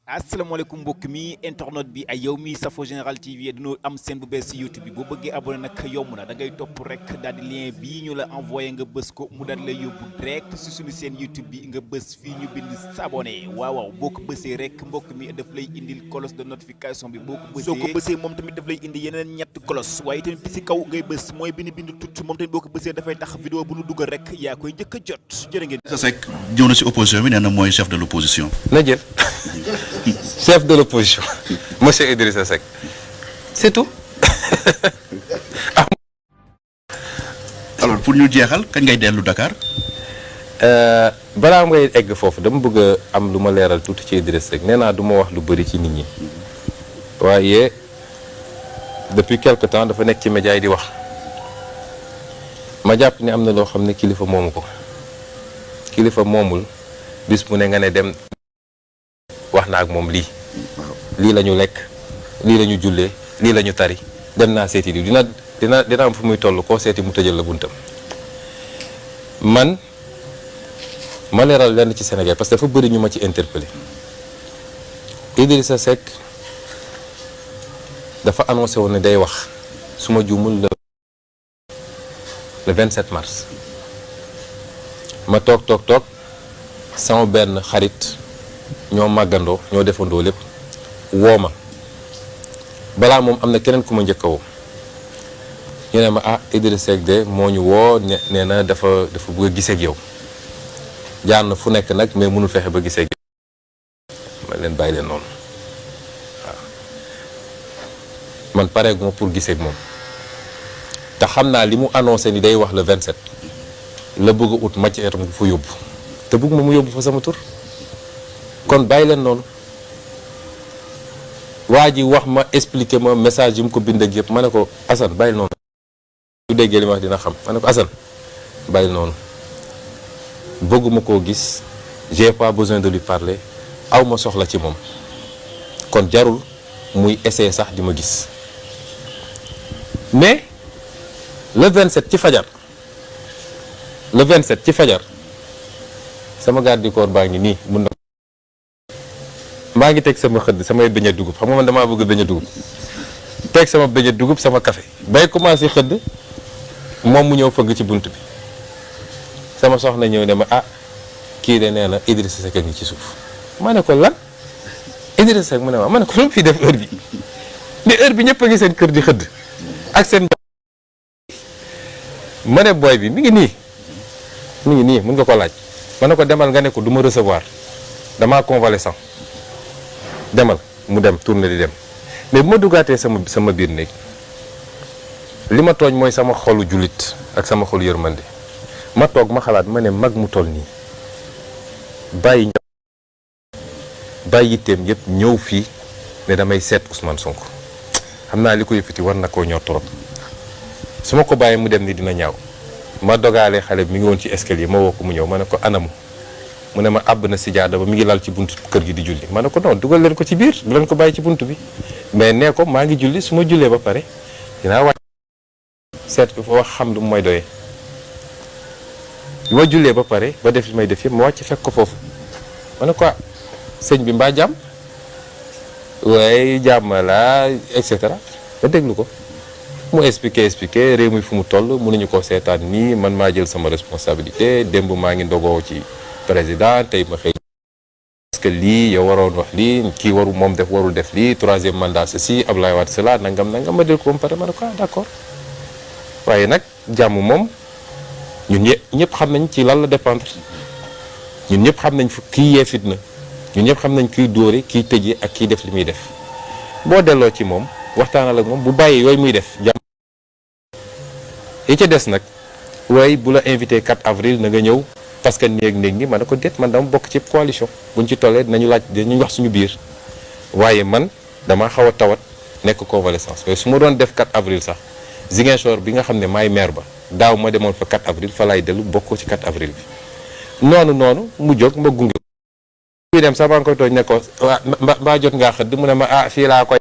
asalaamaaleykum mbokk mi internet bi ay yow mi safo Général TV dañoo am seen bu bees si YouTube bi boo bëggee abonné nag yomb na da ngay topp rek daal di lien bii ñu la envoyé nga bës ko mu daal di lay yóbbu direct si suñu seen YouTube bi nga bës fii ñu bind s'abonné waaw boo ko bësee rek mbokk mi daf lay indil cloche de notification bi boo ko bësee soo ko bësee moom tamit daf lay indi yeneen ñetti cloche waaye tamit bi si kaw ngay bës mooy bind tut moom tamit boo ko bësee dafay tax vidéo bu ñu dugal rek yaa koy njëkk a jot jërë ngeen. Idrissa Seck ñëw na si opposition bi nee na mooy chef de l'opposition. na jël chef de l'opposition monsieur Idrissa Seck c'est tout. alors pour ñu jeexal kañ ngay dellu Dakar. balaa ngay egg foofu dama bëgg a am lu ma leeral tuuti ci Idrissa Seck nee naa du ma wax lu bëri ci nit ñi waaye depuis quelque temps dafa nekk ci média yi di wax ma jàpp ni am na loo xam ne kilifa moomu ko kilifa moomul bis mu ne nga ne dem wax na ak moom lii la ñu lekk lii la ñu jullee lii la ñu tari dem naa seeti di dina am fu muy toll koo seeti mu tëjal la buntam man ma leeral lenn ci Sénégal parce que dafa bëri ñu ma ci interpellé Idrissa Seck dafa annoncé woon ne day wax su ma juumul le 27 mars ma toog sama benn xarit ñoo màggandoo ñoo defandoo lépp woo ma balaa moom am na keneen ku ma njëkk a woo ñu ne ma Idrissa Seck de moo ñu woo nee na dafa bëgg a gisee ak yow jaar na fu nekk nag mais mënul fexe ba gisee ak yow ma leen bàyyi leen noonu waaw man pareegu ma pour gisee ak moom te xam naa li mu annoncé ni day wax le 27 la bëgg a ut matière mu fa yóbbu te bëgg ma mu yóbbu fa sama tur kon bàyyi leen noonu waa ji wax ma expliquer ma message yi mu ko bind ak yëpp ma ne ko Assane bàyyi noonu su déggee li ma wax dina xam ma ne ko Assane bàyyi noonu bëgguma koo gis j'ai pas besoin de lui parler aw ma soxla ci moom kon jarul muy essayer sax di ma gis mais le 27 ci fajar sama garde du corps baa ngi nii mun na maa ngi teg sama xëdd samay beñe dugub xam nga man damaa bëgg beñe dugub teg sama beñe dugub sama café bay commencé xëdd moom mu ñëw fëgg ci bunt bi sama soxna ñëw ne ma kii de nee na Idrissa Seck ngi ci suuf ma ne ko lan Idrissa Seck mu ne ma ne ko lu mu fi def heure bi mais heure bi ñëpp a ngi seen kër di xëdd ak seen ma ne booy bi mi ngi nii mun nga ko laaj ma ne ko demal nga ne ko du ma recevoir damaa convalescent demal mu dem tourné di dem mais bu ma duggaatee sama biir néeg li ma tooñ mooy sama xolu jullit ak sama xolu yërmande ma toog ma xalaat ma ne mag mu toll nii bàyyi yitteem yëpp ñëw fii ne damay seet Ousmane Sonko xam naa li ko yëkkati war na koo ñor trop su ma ko bàyyee mu dem ni dina ñaaw ma dogalee xale bi mi ngi woon ci escalier ma woo ko mu ñëw ma ne ko anamu mu ne ma àbb na sijaada ba mi ngi lal ci buntu kër gi di julli ma ne ko non dugal leen ko ci biir bu leen ko bàyyi ci buntu bi mais nee ko maa ngi julli su ma jullee ba pare dinaa wàcc seet ko fa wax xam lu mooy doyee bi ma jullee ba pare ba def li may def yëpp ma wàcc fekk ko foofu ma ne ko sëñ bi mbaa jàmm waaye jàmm la et cetera ma déglu ko mu expliqué réew mi fu mu toll mënuñu ko seetaan nii man maa jël sama responsabilité démb maa ngi ndogoo ci président tey ma xëy parce que lii yow waroon wax lii kii warul def lii troisième mandat ceci Abdoulaye Wade cela nangam ma déglu ko ba pare ma ne ko d'accord waaye nag jàmm moom ñun ñëpp xam nañ ci lan la dépendre ñun ñëpp xam nañ fu kii yee fitna ñun ñëpp xam nañ kiy dóore kiy tëjee ak kiy def li muy def boo delloo ci moom waxtaanal ak moom bu bàyyi yooyu muy def jàmm yi ca des nag waaye bu la invité 4 avril na nga ñëw parce que néeg ni ma ne ko déet man dama bokk ci coalition buñ ci tollee dinañu wax suñu biir waaye man dama xaw a tawat nekk convalescence waaye su ma doon def 4 avril sax Ziguinchor bi nga xam ne maay maire ba daaw ma demoon fa 4 avril fa laay dellu bokkoo ci 4 avril bi noonu mu jóg ma gunge muy dem sax maa ngi koy tooñ ne ko mbaa jot ngaa xëdd mu ne ma fii laa koy